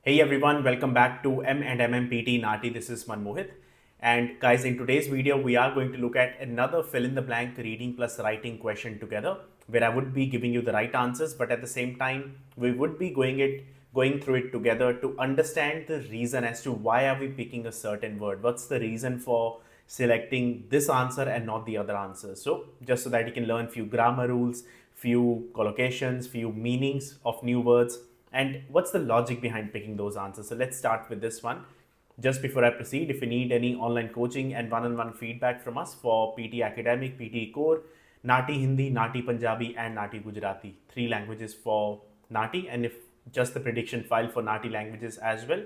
Hey everyone, welcome back to M&M PTE NAATI. This is Manmohit. And guys, in today's video, we are going to look at another fill in the blank reading plus writing question together, where I would be giving you the right answers, but at the same time, we would be going through it together to understand the reason as to why are we picking a certain word. What's the reason for selecting this answer and not the other answers? So just so that you can learn few grammar rules, few collocations, few meanings of new words, and what's the logic behind picking those answers. So let's start with this one. Just before I proceed, if you need any online coaching and one-on-one feedback from us for PT Academic, PT Core, Nati Hindi, Nati Punjabi and Nati Gujarati, 3 languages for Nati, and if just the prediction file for Nati languages as well,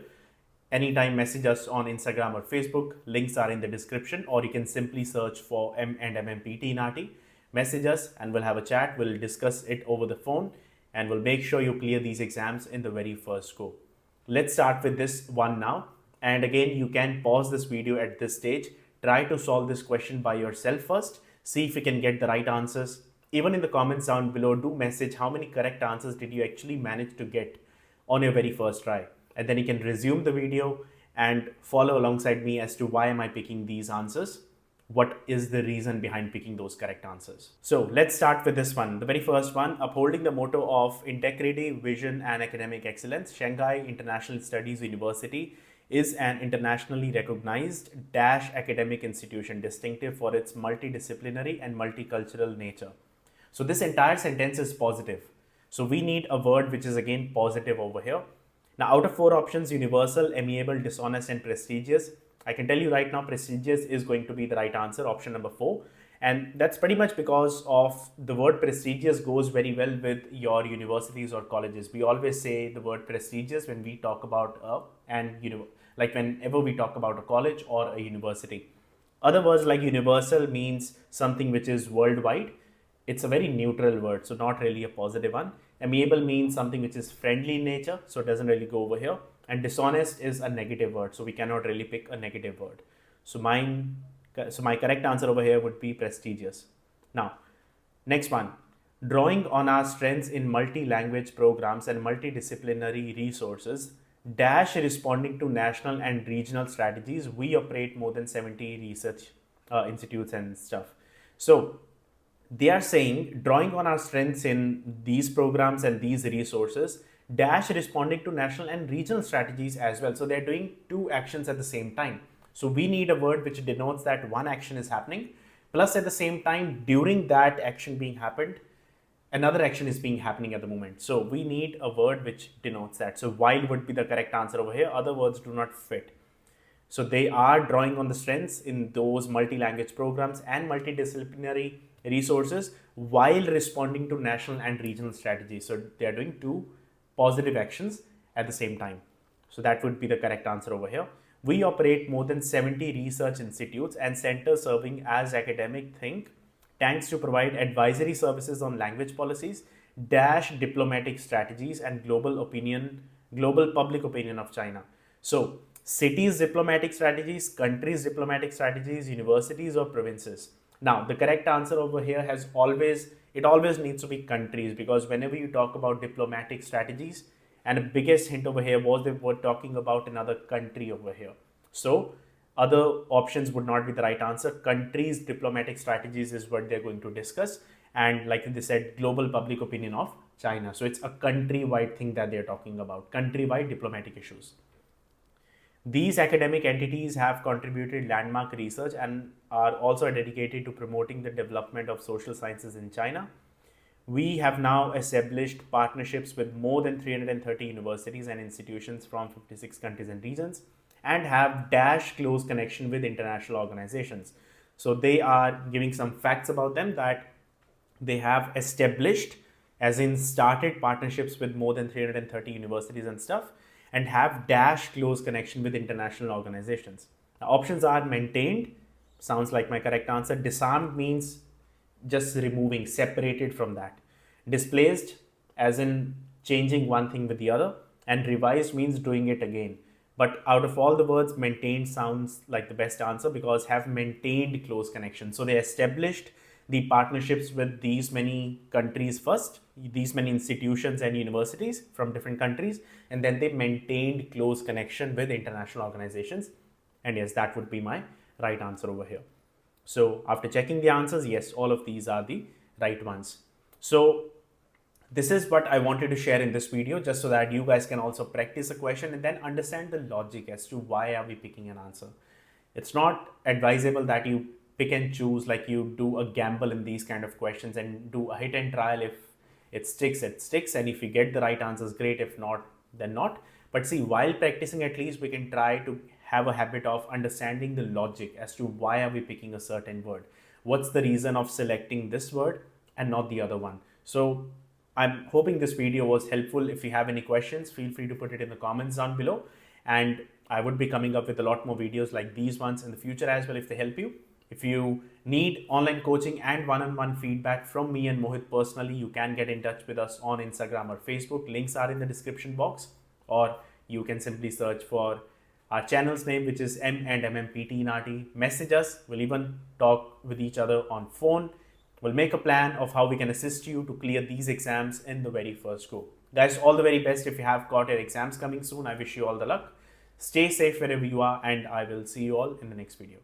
anytime message us on Instagram or Facebook. Links are in the description, or you can simply search for M&MMPT Nati. Message us and we'll have a chat. We'll discuss it over the phone and we'll make sure you clear these exams in the very first go. Let's start with this one now. And again, you can pause this video at this stage. Try to solve this question by yourself first. See if you can get the right answers. Even in the comments down below, do message how many correct answers did you actually manage to get on your very first try. And then you can resume the video and follow alongside me as to why am I picking these answers. What is the reason behind picking those correct answers? So let's start with this one. The very first one, upholding the motto of integrity, vision and academic excellence, Shanghai International Studies University is an internationally recognized academic institution distinctive for its multidisciplinary and multicultural nature. So this entire sentence is positive. So we need a word which is again positive over here. Now out of 4 options, universal, amiable, dishonest and prestigious, I can tell you right now, prestigious is going to be the right answer, option number 4. And that's pretty much because of the word prestigious goes very well with your universities or colleges. We always say the word prestigious when we talk about like whenever we talk about a college or a university. Other words like universal means something which is worldwide. It's a very neutral word, so not really a positive one. Amiable means something which is friendly in nature, so it doesn't really go over here. And dishonest is a negative word, so we cannot really pick a negative word. So my correct answer over here would be prestigious. Now, next one. Drawing on our strengths in multi-language programs and multidisciplinary resources, responding to national and regional strategies, we operate more than 70 research institutes and stuff. So they are saying, drawing on our strengths in these programs and these resources, responding to national and regional strategies as well. So they're doing 2 actions at the same time. So we need a word which denotes that one action is happening, plus at the same time, during that action being happened, another action is being happening at the moment. So we need a word which denotes that. So while would be the correct answer over here. Other words do not fit. So they are drawing on the strengths in those multi-language programs and multidisciplinary resources while responding to national and regional strategies. So they are doing 2 positive actions at the same time. So that would be the correct answer over here. We operate more than 70 research institutes and centers serving as academic think tanks to provide advisory services on language policies, diplomatic strategies and global public opinion of China. So cities diplomatic strategies, countries diplomatic strategies, universities or provinces. Now the correct answer over here always needs to be countries, because whenever you talk about diplomatic strategies, and the biggest hint over here was they were talking about another country over here. So other options would not be the right answer. Countries diplomatic strategies is what they're going to discuss, and like they said, global public opinion of China. So it's a country-wide thing that they're talking about, country-wide diplomatic issues. These academic entities have contributed landmark research and are also dedicated to promoting the development of social sciences in China. We have now established partnerships with more than 330 universities and institutions from 56 countries and regions, and have close connection with international organizations. So they are giving some facts about them, that they have established, as in started, partnerships with more than 330 universities and stuff, and have close connection with international organizations. Now, options are maintained, sounds like my correct answer. Disarmed means just removing, separated from that. Displaced, as in changing one thing with the other. And revised means doing it again. But out of all the words, maintained sounds like the best answer, because have maintained close connection. So they established the partnerships with these many countries first, these many institutions and universities from different countries, and then they maintained close connection with international organizations. And yes, that would be my right answer over here. So after checking the answers, yes, all of these are the right ones. So this is what I wanted to share in this video, just so that you guys can also practice a question and then understand the logic as to why are we picking an answer. It's not advisable that you pick and choose, like you do a gamble in these kind of questions and do a hit and trial. If it sticks, and if you get the right answers, great. If not, then not. But see, while practicing, at least we can try to have a habit of understanding the logic as to why are we picking a certain word. What's the reason of selecting this word and not the other one? So I'm hoping this video was helpful. If you have any questions, feel free to put it in the comments down below. And I would be coming up with a lot more videos like these ones in the future as well if they help you. If you need online coaching and one-on-one feedback from me and Mohit personally, you can get in touch with us on Instagram or Facebook. Links are in the description box, or you can simply search for our channel's name, which is M&MM PTE NAATI. Message us. We'll even talk with each other on phone. We'll make a plan of how we can assist you to clear these exams in the very first go. Guys, all the very best if you have got your exams coming soon. I wish you all the luck. Stay safe wherever you are, and I will see you all in the next video.